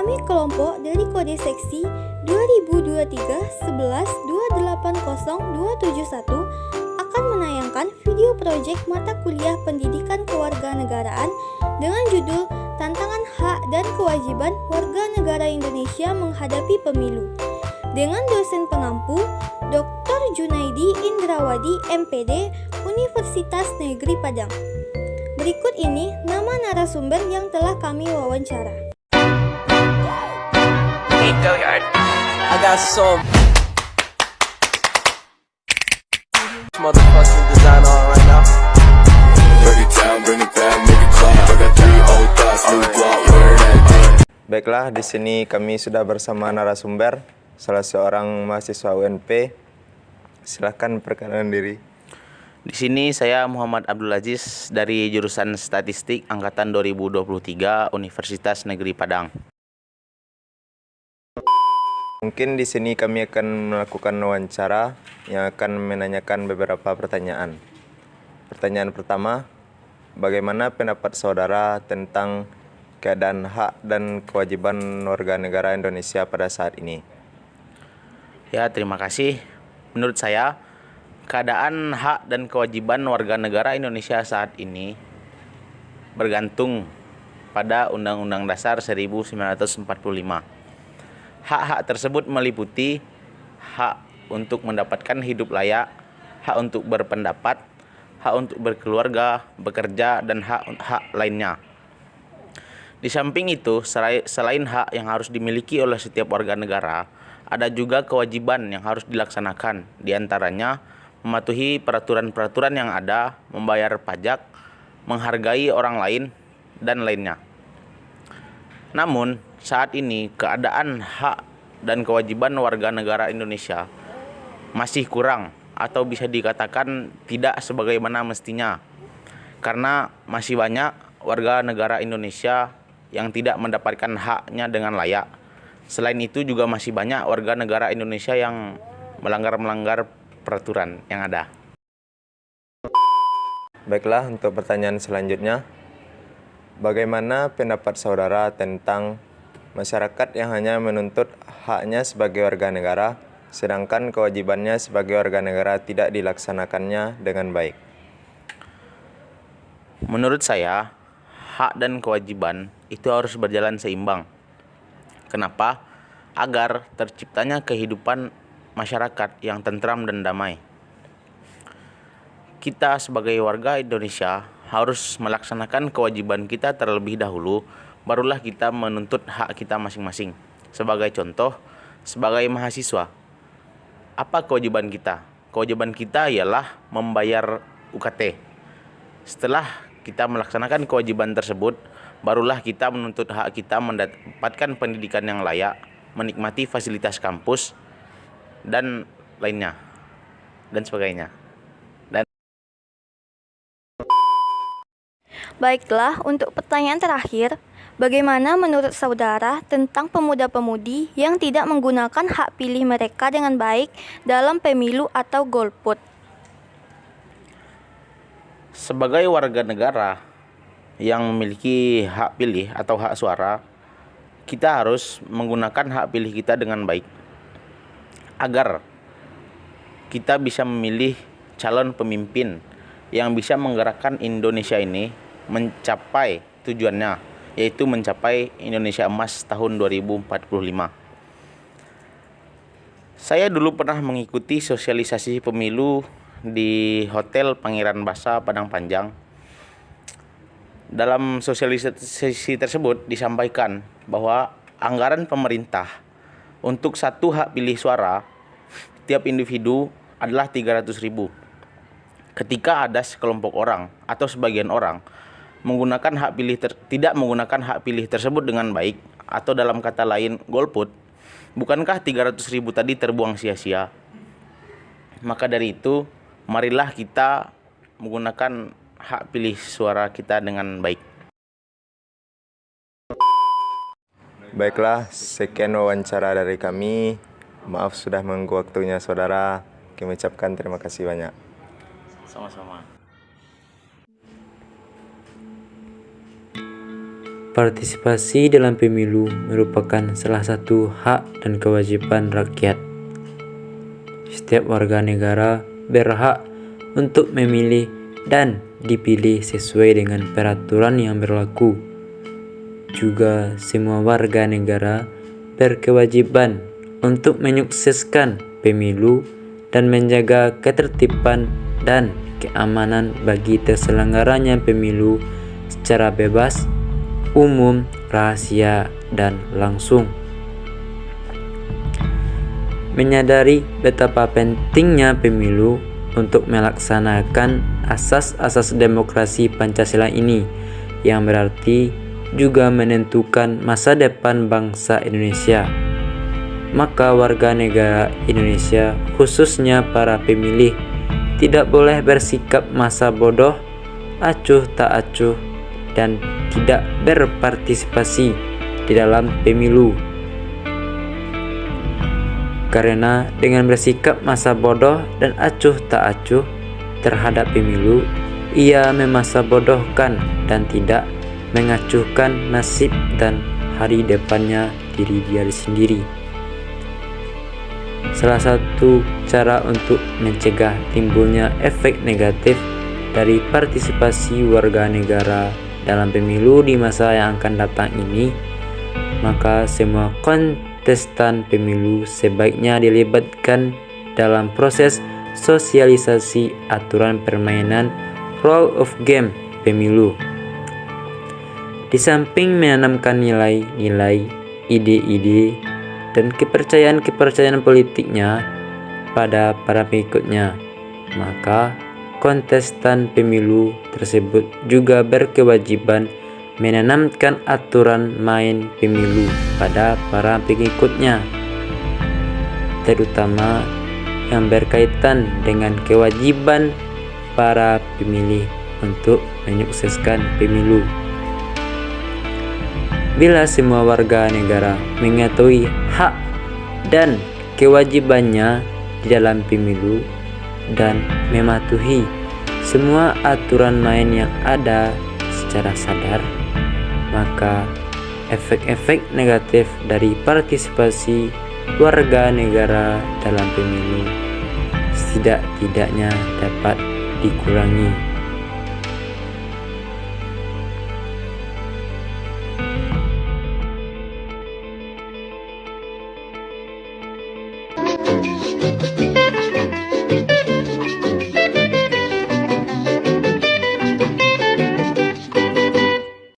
Kami kelompok dari kode seksi 2023-11-280-271 akan menayangkan video proyek mata kuliah pendidikan kewarganegaraan dengan judul Tantangan Hak dan Kewajiban Warga Negara Indonesia Menghadapi Pemilu dengan dosen pengampu Dr. Junaidi Indrawadi MPD Universitas Negeri Padang. Berikut ini nama narasumber yang telah kami wawancara. I got some motherfucking designer on right now. Break it down, bring it back, make it clap. I got 3 old thoughts, new guap, where that day. Baiklah, di sini kami sudah bersama narasumber, salah seorang mahasiswa UNP. Silahkan perkenalan diri. Di sini saya Muhammad Abdul Aziz dari jurusan Statistik angkatan 2023 Universitas Negeri Padang. Mungkin di sini kami akan melakukan wawancara yang akan menanyakan beberapa pertanyaan. Pertanyaan pertama, bagaimana pendapat saudara tentang keadaan hak dan kewajiban warga negara Indonesia pada saat ini? Ya, terima kasih. Menurut saya, keadaan hak dan kewajiban warga negara Indonesia saat ini bergantung pada Undang-Undang Dasar 1945. Hak-hak tersebut meliputi hak untuk mendapatkan hidup layak, hak untuk berpendapat, hak untuk berkeluarga, bekerja, dan hak lainnya. Di samping itu, selain hak yang harus dimiliki oleh setiap warga negara, ada juga kewajiban yang harus dilaksanakan, diantaranya mematuhi peraturan-peraturan yang ada, membayar pajak, menghargai orang lain, dan lainnya. Namun, saat ini keadaan hak dan kewajiban warga negara Indonesia masih kurang atau bisa dikatakan tidak sebagaimana mestinya, karena masih banyak warga negara Indonesia yang tidak mendapatkan haknya dengan layak. Selain itu juga masih banyak warga negara Indonesia yang melanggar peraturan yang ada. Baiklah, untuk pertanyaan selanjutnya, bagaimana pendapat saudara tentang masyarakat yang hanya menuntut haknya sebagai warga negara, sedangkan kewajibannya sebagai warga negara tidak dilaksanakannya dengan baik? Menurut saya, hak dan kewajiban itu harus berjalan seimbang. Kenapa? Agar terciptanya kehidupan masyarakat yang tentram dan damai. Kita sebagai warga Indonesia harus melaksanakan kewajiban kita terlebih dahulu, barulah kita menuntut hak kita masing-masing. Sebagai contoh, sebagai mahasiswa, apa kewajiban kita? Kewajiban kita ialah membayar UKT. Setelah kita melaksanakan kewajiban tersebut, barulah kita menuntut hak kita mendapatkan pendidikan yang layak, menikmati fasilitas kampus, dan lainnya, dan sebagainya. Baiklah, untuk pertanyaan terakhir, bagaimana menurut saudara tentang pemuda-pemudi yang tidak menggunakan hak pilih mereka dengan baik dalam pemilu atau golput? Sebagai warga negara yang memiliki hak pilih atau hak suara, kita harus menggunakan hak pilih kita dengan baik agar kita bisa memilih calon pemimpin yang bisa menggerakkan Indonesia ini mencapai tujuannya, yaitu mencapai Indonesia Emas tahun 2045. Saya dulu pernah mengikuti sosialisasi pemilu di Hotel Pangeran Basa Padang Panjang. Dalam sosialisasi tersebut disampaikan bahwa anggaran pemerintah untuk satu hak pilih suara tiap individu adalah 300.000. Ketika ada sekelompok orang atau sebagian orang menggunakan hak pilih tidak menggunakan hak pilih tersebut dengan baik, atau dalam kata lain golput, bukankah 300.000 tadi terbuang sia-sia? Maka dari itu, marilah kita menggunakan hak pilih suara kita dengan baik. Baiklah, sekian wawancara dari kami. Maaf sudah mengganggu waktunya saudara. Kami ucapkan terima kasih banyak. Sama-sama. Partisipasi dalam pemilu merupakan salah satu hak dan kewajiban rakyat. Setiap warga negara berhak untuk memilih dan dipilih sesuai dengan peraturan yang berlaku. Juga semua warga negara berkewajiban untuk menyukseskan pemilu dan menjaga ketertiban dan keamanan bagi terselenggaranya pemilu secara bebas, umum, rahasia, dan langsung. Menyadari betapa pentingnya pemilu untuk melaksanakan asas-asas demokrasi Pancasila ini, yang berarti juga menentukan masa depan bangsa Indonesia, maka warga negara Indonesia, khususnya para pemilih, tidak boleh bersikap masa bodoh, acuh tak acuh, dan tidak berpartisipasi di dalam pemilu. Karena dengan bersikap masa bodoh dan acuh tak acuh terhadap pemilu, ia memasa bodohkan dan tidak mengacuhkan nasib dan hari depannya diri dia sendiri. Salah satu cara untuk mencegah timbulnya efek negatif dari partisipasi warga negara dalam pemilu di masa yang akan datang ini, maka semua kontestan pemilu sebaiknya dilibatkan dalam proses sosialisasi aturan permainan rule of game pemilu. Di samping menanamkan nilai-nilai, ide-ide, dan kepercayaan-kepercayaan politiknya pada para pengikutnya, maka kontestan pemilu tersebut juga berkewajiban menanamkan aturan main pemilu pada para pengikutnya, terutama yang berkaitan dengan kewajiban para pemilih untuk menyukseskan pemilu. Bila semua warga negara mengetahui hak dan kewajibannya di dalam pemilu dan mematuhi semua aturan main yang ada secara sadar, maka efek-efek negatif dari partisipasi warga negara dalam pemilu setidak-tidaknya dapat dikurangi.